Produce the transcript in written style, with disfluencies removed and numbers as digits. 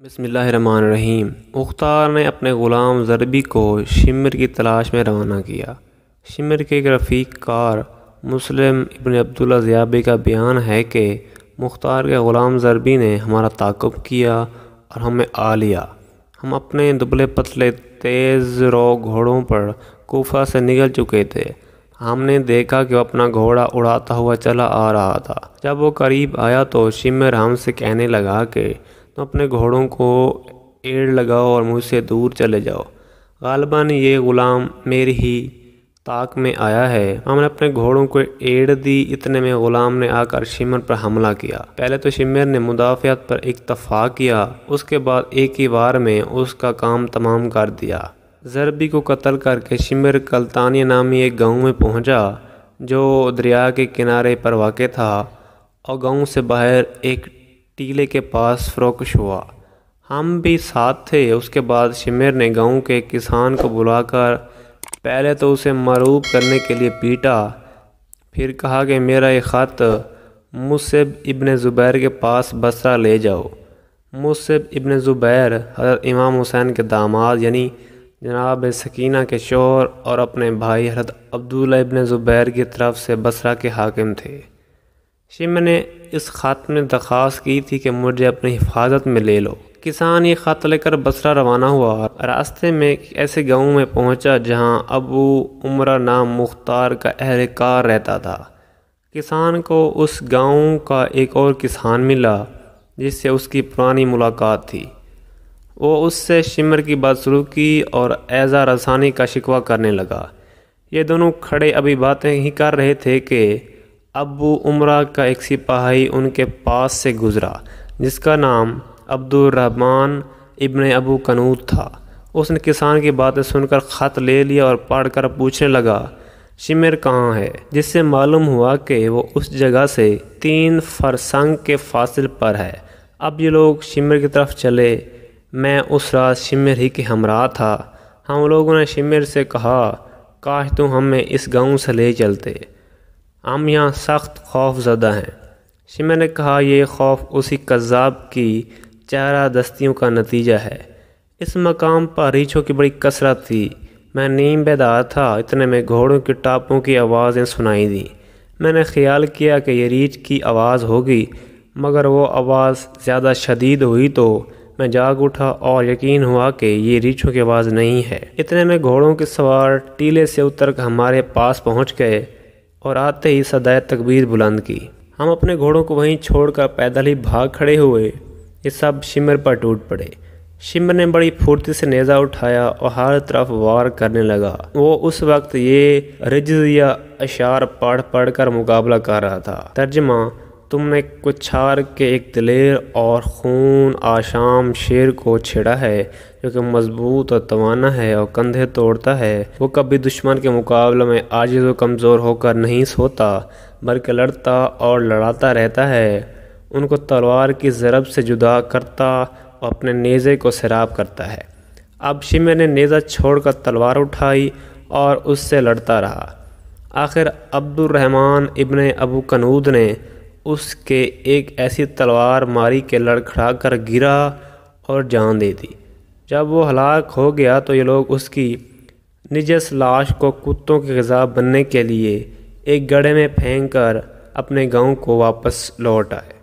بسم اللہ الرحمن الرحیم۔ مختار نے اپنے غلام ضربی کو شمر کی تلاش میں روانہ کیا۔ شمر کے ایک رفیق کار مسلم ابن عبداللہ ضیابی کا بیان ہے کہ مختار کے غلام ضربی نے ہمارا تعاقب کیا اور ہمیں آ لیا۔ ہم اپنے دبلے پتلے تیز رو گھوڑوں پر کوفہ سے نکل چکے تھے۔ ہم نے دیکھا کہ وہ اپنا گھوڑا اڑاتا ہوا چلا آ رہا تھا۔ جب وہ قریب آیا تو شمر ہم سے کہنے لگا کہ تم اپنے گھوڑوں کو ایڑ لگاؤ اور مجھ سے دور چلے جاؤ، غالباً یہ غلام میری ہی طاق میں آیا ہے۔ ہم نے اپنے گھوڑوں کو ایڑ دی، اتنے میں غلام نے آ کر شمر پر حملہ کیا۔ پہلے تو شمر نے مدافعت پر اکتفا کیا، اس کے بعد ایک ہی وار میں اس کا کام تمام کر دیا۔ ضربی کو قتل کر کے شمر کلتانیہ نامی ایک گاؤں میں پہنچا جو دریا کے کنارے پر واقع تھا اور گاؤں سے باہر ایک ٹیلے کے پاس فروکش ہوا۔ ہم بھی ساتھ تھے۔ اس کے بعد شمر نے گاؤں کے کسان کو بلا کر پہلے تو اسے معروف کرنے کے لیے پیٹا، پھر کہا کہ میرا یہ خط مصعب ابن زبیر کے پاس بصرہ لے جاؤ۔ مصعب ابن زبیر حضرت امام حسین کے داماد یعنی جناب سکینہ کے شوہر اور اپنے بھائی حضرت عبداللہ ابن زبیر کی طرف سے بصرہ کے حاکم تھے۔ شمر نے اس خط میں درخواست کی تھی کہ مجھے اپنی حفاظت میں لے لو۔ کسان یہ خط لے کر بصرہ روانہ ہوا۔ راستے میں ایک ایسے گاؤں میں پہنچا جہاں ابو عمرہ نام مختار کا اہلکار رہتا تھا۔ کسان کو اس گاؤں کا ایک اور کسان ملا جس سے اس کی پرانی ملاقات تھی۔ وہ اس سے شمر کی بدسلوکی اور ایذا رسانی کا شکوہ کرنے لگا۔ یہ دونوں کھڑے ابھی باتیں ہی کر رہے تھے کہ ابو عمرہ کا ایک سپاہی ان کے پاس سے گزرا جس کا نام عبد الرحمن ابن ابو کنود تھا۔ اس نے کسان کی باتیں سن کر خط لے لیا اور پڑھ کر پوچھنے لگا شمر کہاں ہے، جس سے معلوم ہوا کہ وہ اس جگہ سے 3 فرسنگ کے فاصل پر ہے۔ اب یہ لوگ شمر کی طرف چلے۔ میں اس رات شمر ہی کے ہمراہ تھا۔ ہم لوگوں نے شمر سے کہا کاش تم ہمیں اس گاؤں سے لے چلتے، ہم یہاں سخت خوف زدہ ہیں۔ شمر نے کہا یہ خوف اسی کذاب کی چہرہ دستیوں کا نتیجہ ہے۔ اس مقام پر ریچھوں کی بڑی کثرت تھی۔ میں نیم بیدار تھا، اتنے میں گھوڑوں کی ٹاپوں کی آوازیں سنائی دیں۔ میں نے خیال کیا کہ یہ ریچھ کی آواز ہوگی، مگر وہ آواز زیادہ شدید ہوئی تو میں جاگ اٹھا اور یقین ہوا کہ یہ ریچھوں کی آواز نہیں ہے۔ اتنے میں گھوڑوں کے سوار ٹیلے سے اتر کر ہمارے پاس پہنچ گئے اور آتے ہی صدائے تکبیر بلند کی۔ ہم اپنے گھوڑوں کو وہیں چھوڑ کر پیدل ہی بھاگ کھڑے ہوئے۔ یہ سب شمر پر ٹوٹ پڑے۔ شمر نے بڑی پھرتی سے نیزہ اٹھایا اور ہر طرف وار کرنے لگا۔ وہ اس وقت یہ رجز یا اشعار پڑھ کر مقابلہ کر رہا تھا۔ ترجمہ: تم نے کچھار کے ایک دلیر اور خون آشام شیر کو چھیڑا ہے جو کہ مضبوط اور توانا ہے اور کندھے توڑتا ہے۔ وہ کبھی دشمن کے مقابلے میں عاجز و کمزور ہو کر نہیں سوتا بلکہ لڑتا اور لڑاتا رہتا ہے۔ ان کو تلوار کی ضرب سے جدا کرتا اور اپنے نیزے کو سیراب کرتا ہے۔ اب شمر نے نیزہ چھوڑ کر تلوار اٹھائی اور اس سے لڑتا رہا۔ آخر عبد الرحمن ابن ابو کنود نے اس کے ایک ایسی تلوار ماری کہ لڑکھڑا کر گرا اور جان دے دی۔ جب وہ ہلاک ہو گیا تو یہ لوگ اس کی نجس لاش کو کتوں کی غذا بننے کے لیے ایک گڑھے میں پھینک کر اپنے گاؤں کو واپس لوٹ آئے۔